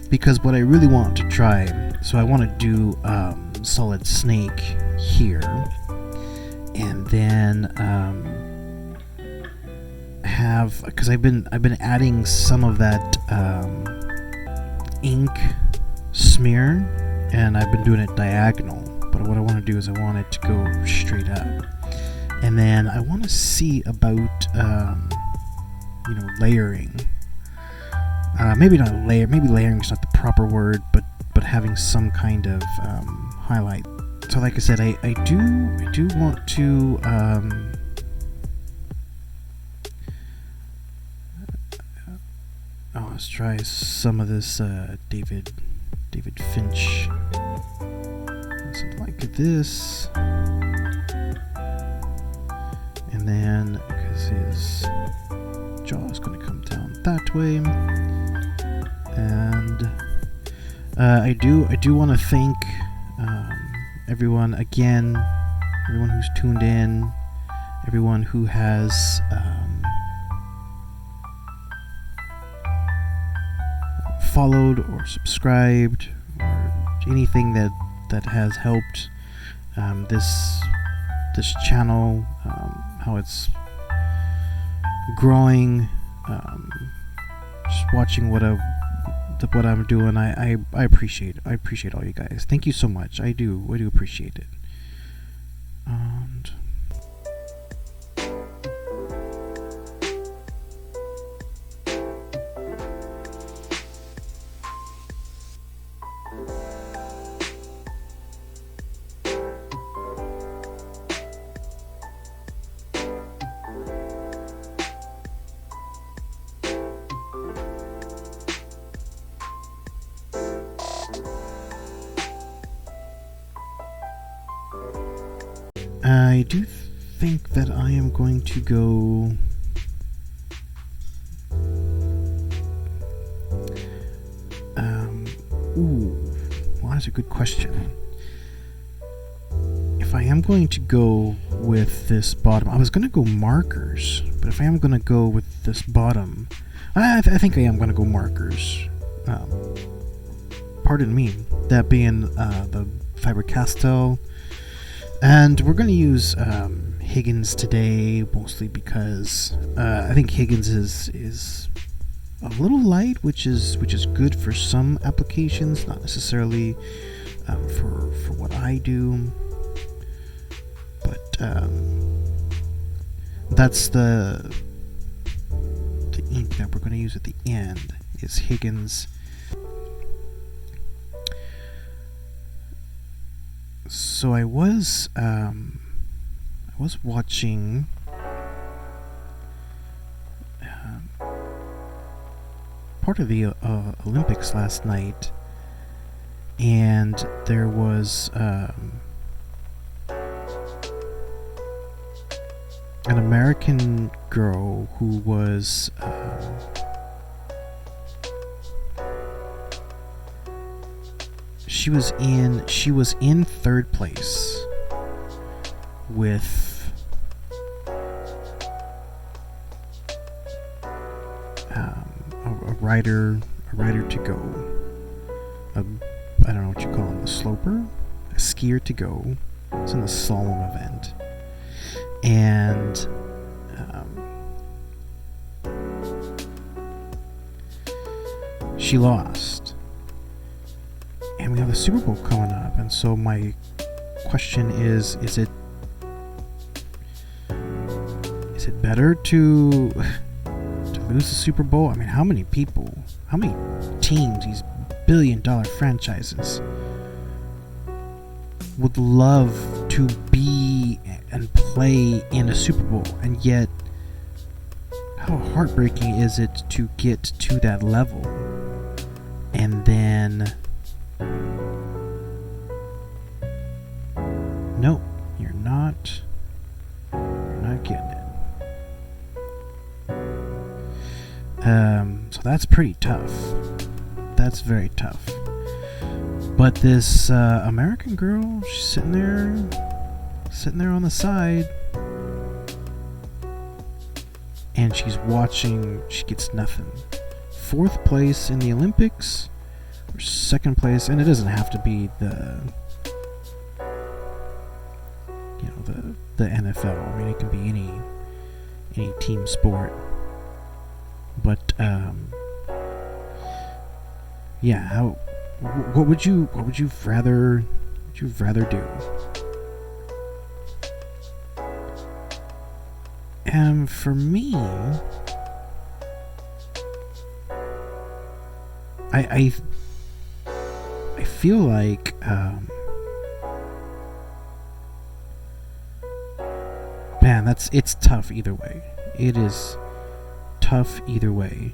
because what I really want to try, so I want to do Solid Snake here, and then have, because I've been adding some of that ink smear, and I've been doing it diagonal. But what I want to do is I want it to go straight up, and then I want to see about layering. Maybe not layer. Maybe layering is not the proper word, but having some kind of highlight. So, like I said, I do want to let's try some of this David Finch, something like this, and then because his jaw is going to come down that way, and I do want to thank everyone again, everyone who's tuned in, everyone who has followed or subscribed or anything that has helped this channel, how it's growing, just watching what I'm doing. I appreciate all you guys. Thank you so much. I do appreciate it. And I do think that I am going to go well, that's a good question. If I am going to go with this bottom, I was going to go markers, but if I am going to go with this bottom, I think I am going to go markers. Pardon me, that being the Faber-Castell. And we're going to use Higgins today, mostly because I think Higgins is a little light, which is good for some applications, not necessarily for what I do. But that's the ink that we're going to use at the end is Higgins. So I was watching part of the Olympics last night, and there was an American girl who was she was in third place with a rider to go. I don't know what you call him, a sloper, a skier to go. It's in the slalom event, and she lost. And we have the Super Bowl coming up, and so my question is it better to lose the Super Bowl? I mean, how many teams, these billion-dollar franchises, would love to be and play in a Super Bowl, and yet how heartbreaking is it to get to that level and then nope, you're not getting it. So that's pretty tough. That's very tough. But this American girl, she's sitting there on the side, and she's watching. She gets nothing. Fourth place in the Olympics for second place, and it doesn't have to be the NFL. I mean, it can be any team sport. But yeah, what would you rather do? And for me, I feel like man, it's tough either way. It is tough either way,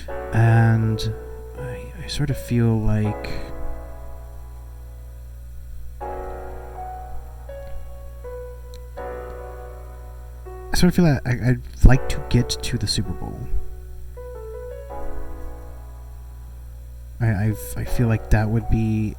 and I sort of feel like I'd like to get to the Super Bowl. I feel like that would be,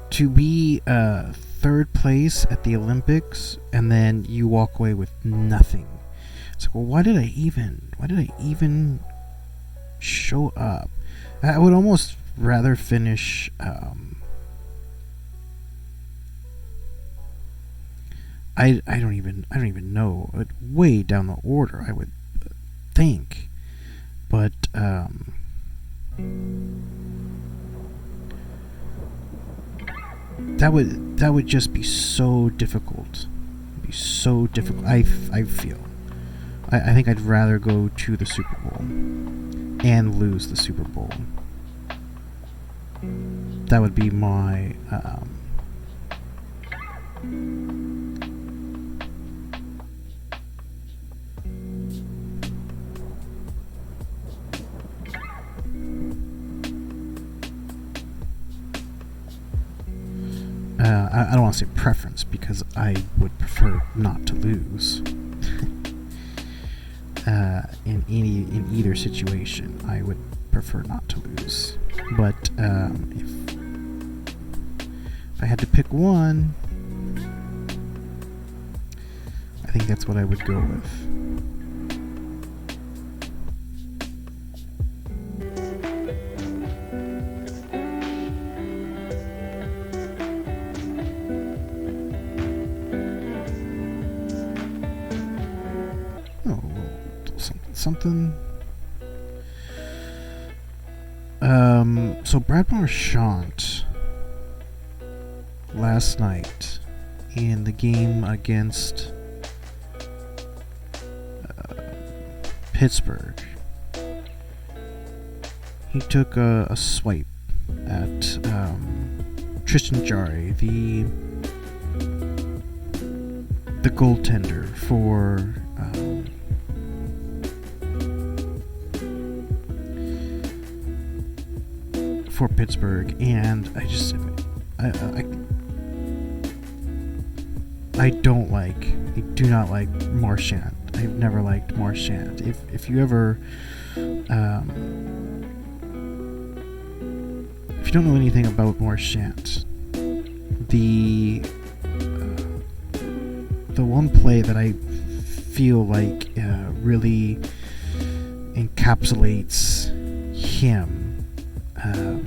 to be third place at the Olympics and then you walk away with nothing. It's like, well, why did I even show up? I would almost rather finish I don't even know, way down the order, I would think, but that would just be so difficult. It'd be so difficult. I feel. I think I'd rather go to the Super Bowl and lose the Super Bowl. That would be my I don't want to say preference, because I would prefer not to lose. In either situation, I would prefer not to lose. But if I had to pick one, I think that's what I would go with. Something. So Brad Marchand last night in the game against Pittsburgh, he took a swipe at Tristan Jarry, the goaltender for Pittsburgh, and I do not like Marchand. I've never liked Marchand. If you ever if you don't know anything about Marchand, the one play that I feel like really encapsulates him.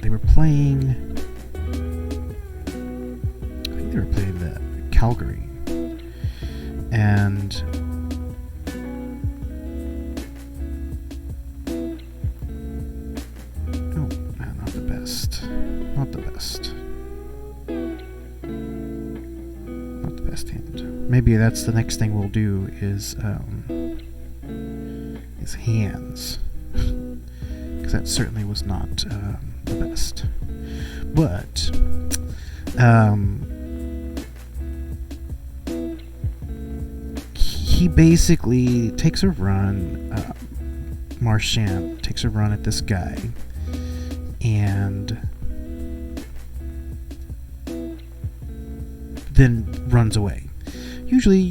They were playing. I think they were playing the Calgary, and not the best. Not the best hand. Maybe that's the next thing we'll do is hands. Because that certainly was not the best. But he basically takes a run. Marchand takes a run at this guy, and then runs away. Usually,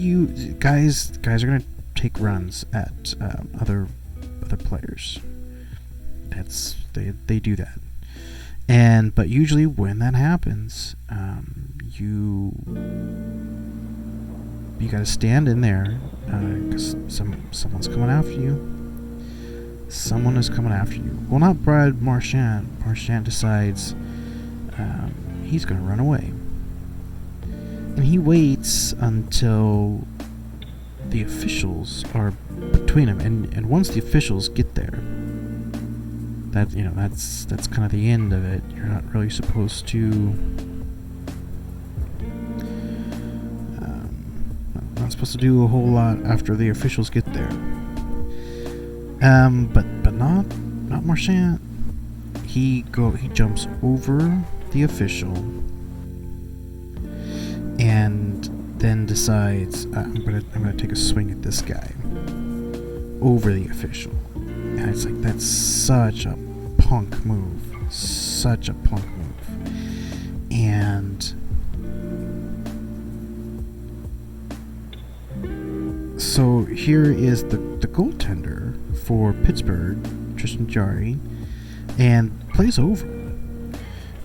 guys are gonna take runs at other players. They do that, but usually when that happens, you got to stand in there because someone's coming after you. someone is coming after you. Well, not Brad Marchand. Marchand decides he's going to run away. And he waits until the officials are between him. And once the officials get there, that's kind of the end of it. You're not really supposed to... not supposed to do a whole lot after the officials get there. But not Marchand. He jumps over the official and then decides I'm gonna take a swing at this guy over the official. And it's like, that's such a punk move. Such a punk move. And so here is the goaltender for Pittsburgh, Tristan Jarry, and plays over.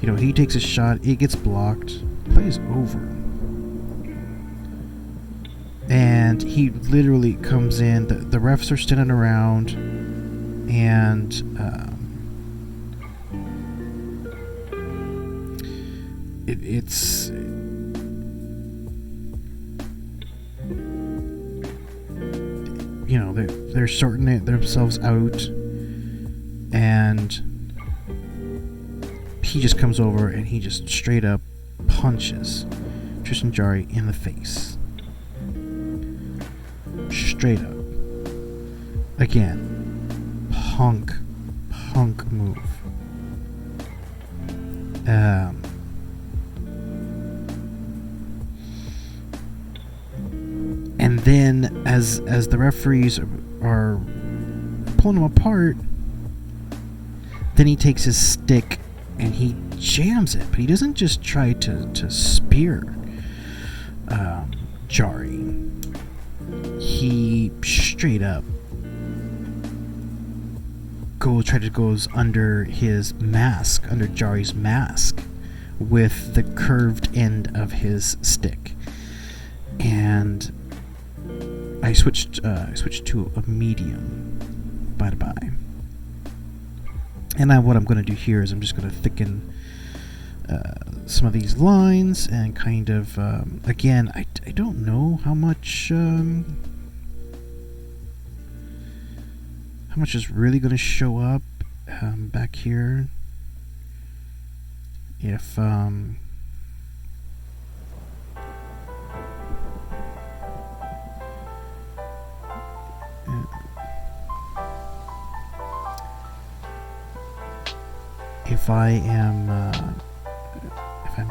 He takes a shot, it gets blocked, plays over. And he literally comes in, the refs are standing around, and it's... they're sorting themselves out, and he just comes over and he just straight up punches Tristan Jarry in the face. Straight up. Again, punk move. And then as the referees are pulling him apart, then he takes his stick and he jams it, but he doesn't just try to spear Jarry. He straight up goes under his mask, under Jarry's mask, with the curved end of his stick. And I switched to a medium. Bye. And what I'm going to do here is I'm just going to thicken some of these lines and kind of, again, I don't know how much is really going to show up back here. If I'm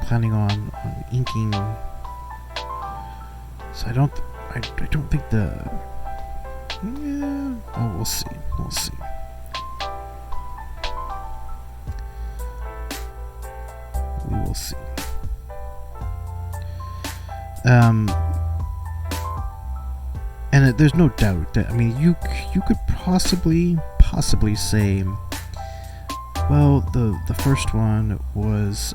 planning on inking, so I don't think the... Yeah, oh, we'll see. We will see. And there's no doubt that, you could possibly say, well, the first one was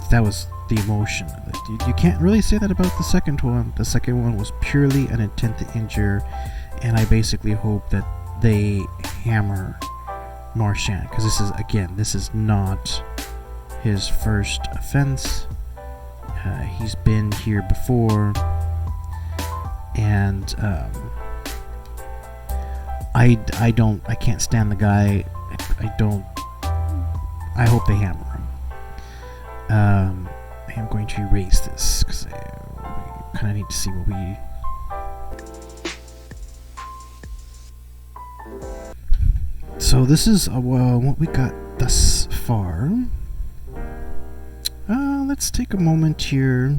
that was the emotion. You can't really say that about the second one. The second one was purely an intent to injure, and I basically hope that they hammer Marchand, because this is not his first offense. He's been here before, and I can't stand the guy. I hope they hammer him. I'm going to erase this because I kind of need to see what we... So this is what we got thus far. Let's take a moment here.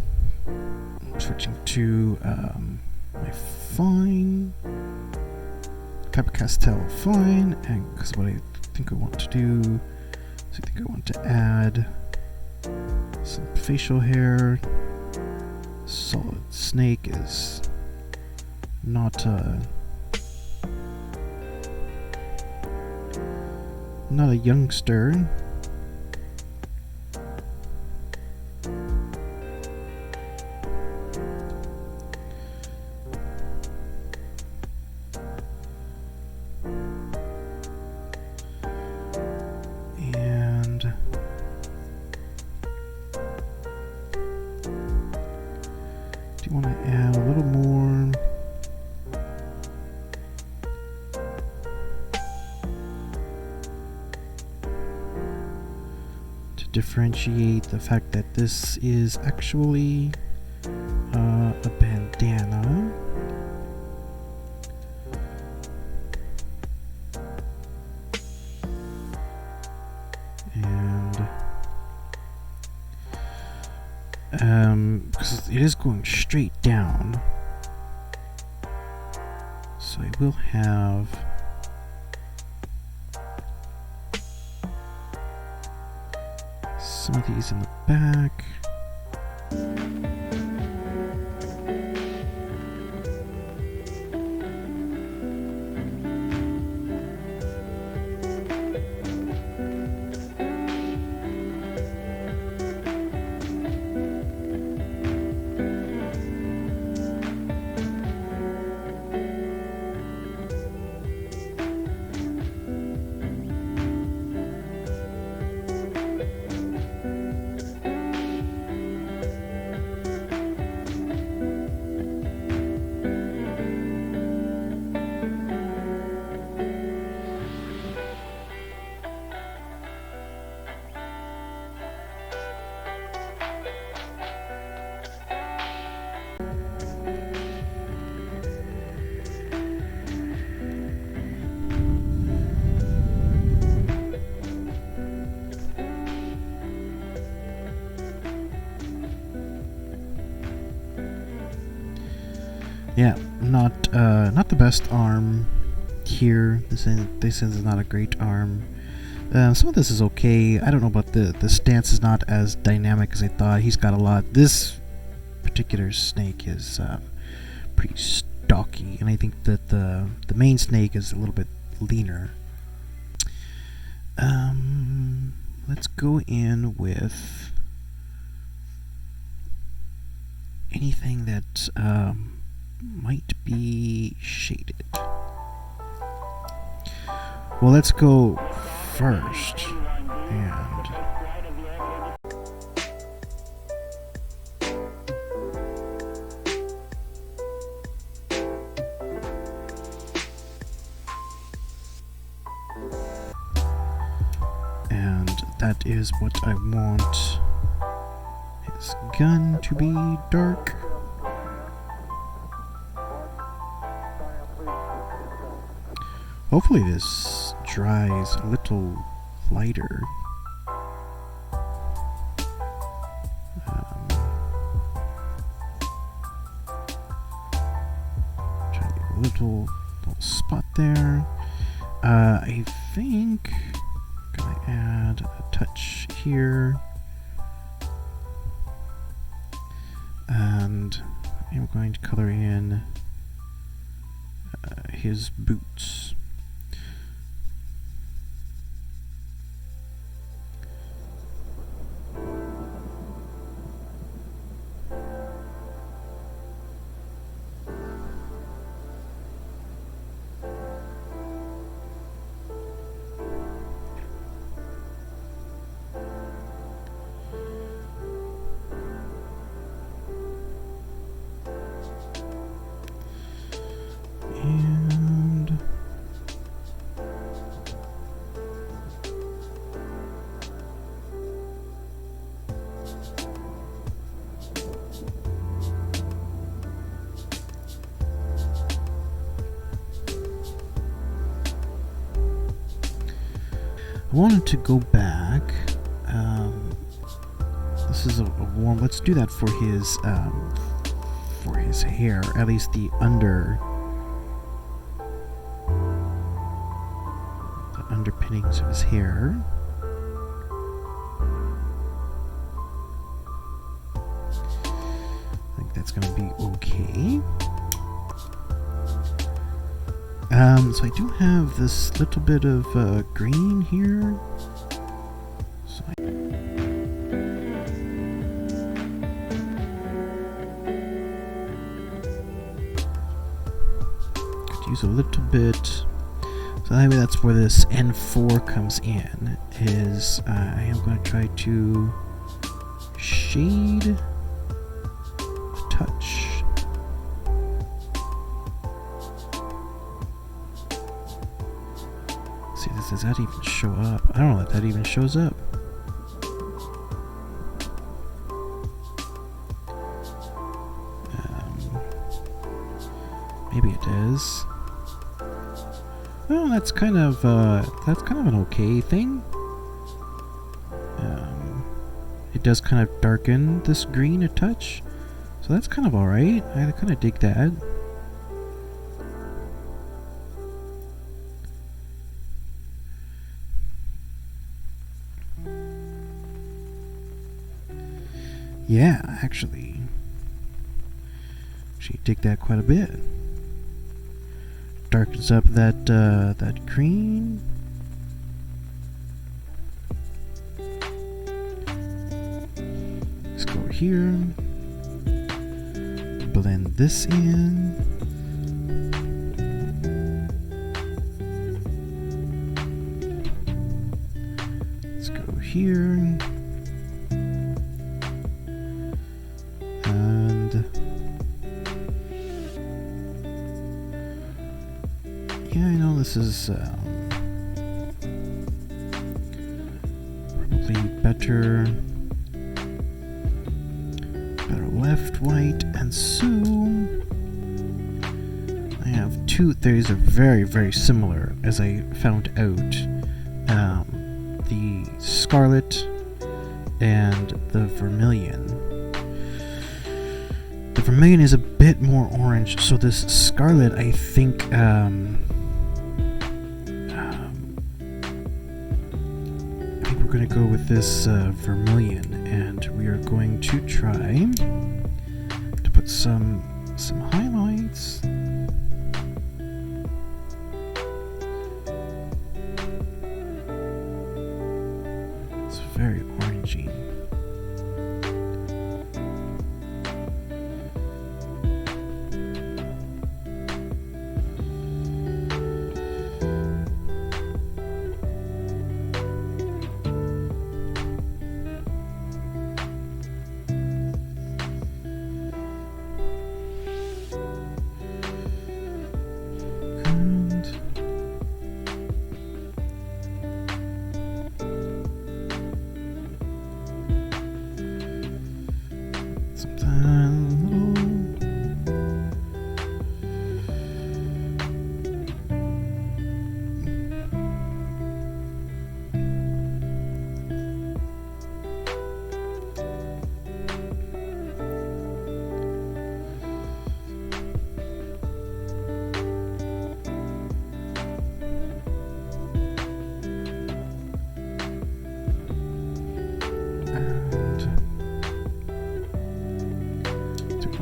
Switching to my fine Faber-Castell fine, and because what I think I want to do is I want to add some facial hair. Solid Snake is not a youngster. differentiate the fact that this is actually a bandana. And because it is going straight down, so I will have some of these in the back. Yeah, not the best arm here. This is not a great arm. Some of this is okay. I don't know about the stance is not as dynamic as I thought. He's got a lot. This particular snake is pretty stocky, and I think that the main snake is a little bit leaner. Let's go in with anything that might be shaded. Well, let's go first and that is what I want his gun to be dark. Hopefully this dries a little lighter. Try to get a little spot there. I think I'm gonna add a touch here, and I'm going to color in his boots. I wanted to go back. This is a warm. Let's do that for his hair, at least the underpinnings of his hair. I think that's going to be okay. So I do have this little bit of green here. So I could use a little bit. So anyway, that's where this N4 comes in. Is I am going to try to shade a touch. Does that even show up? I don't know if that even shows up. Well, that's kind of an okay thing. It does kind of darken this green a touch, so that's kind of alright. I kind of dig that. Yeah, actually dig that quite a bit. Darkens up that green. Let's go over here. Blend this in. Let's go here. And yeah, I know this is probably better left, right, and so I have two. These are very, very similar, as I found out. The Scarlet and the Vermilion. The Vermilion is a bit more orange, so this Scarlet, I think, we're going to go with this Vermilion, and we are going to try to put some highlights. It's very orangey.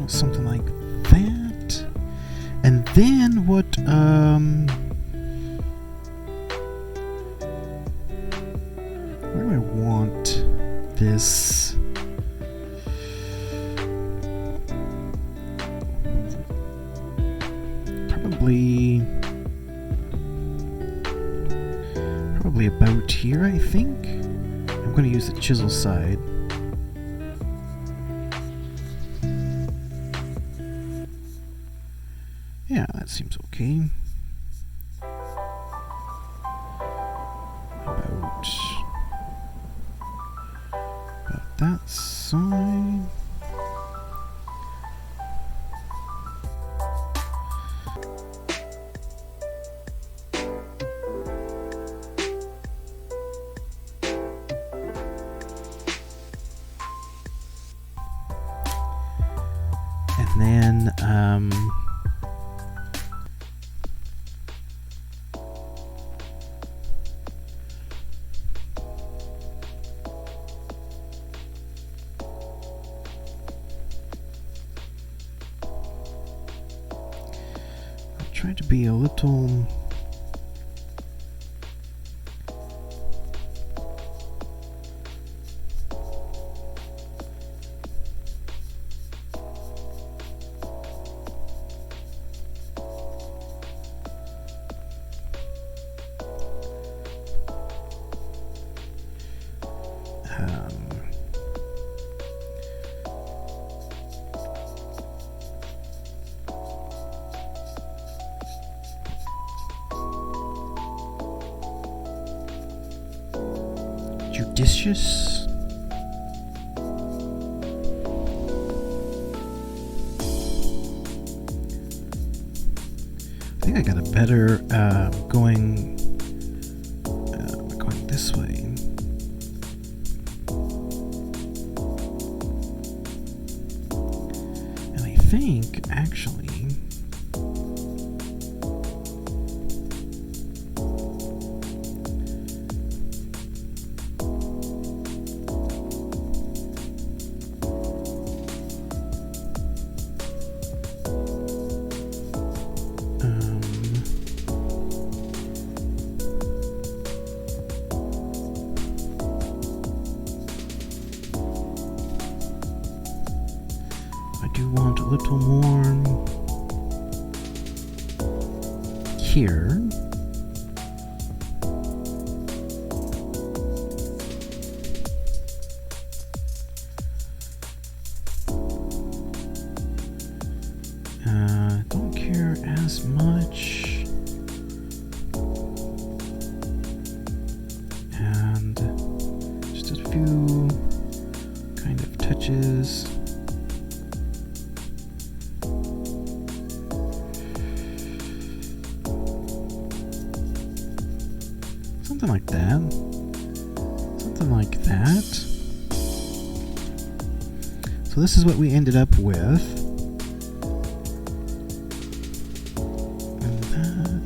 Something like that. And then what, where do I want this? Probably about here, I think. I'm going to use the chisel side. Yeah, that seems okay. About that side. And then, try to be a little judicious. I think think I got a better going this way. And I think actually I do want a little more here. Don't care as much. And just a few kind of touches. Something like that. Something like that. So this is what we ended up with. And that.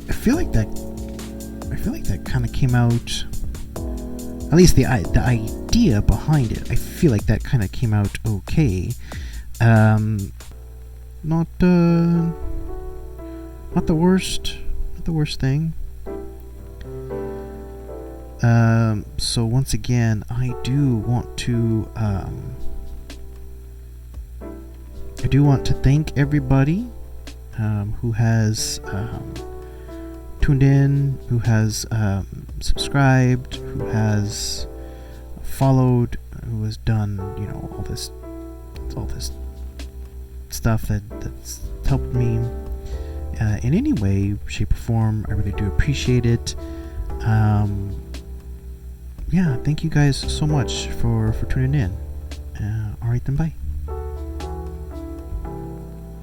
I feel like that kind of came out. At least the idea behind it, I feel like that kind of came out okay. Not the worst thing. So once again, I do want to thank everybody who has tuned in, who has subscribed, who has followed, who has done, all this stuff that's helped me in any way, shape, or form. I really do appreciate it. Yeah, thank you guys so much for tuning in. All right, then, bye.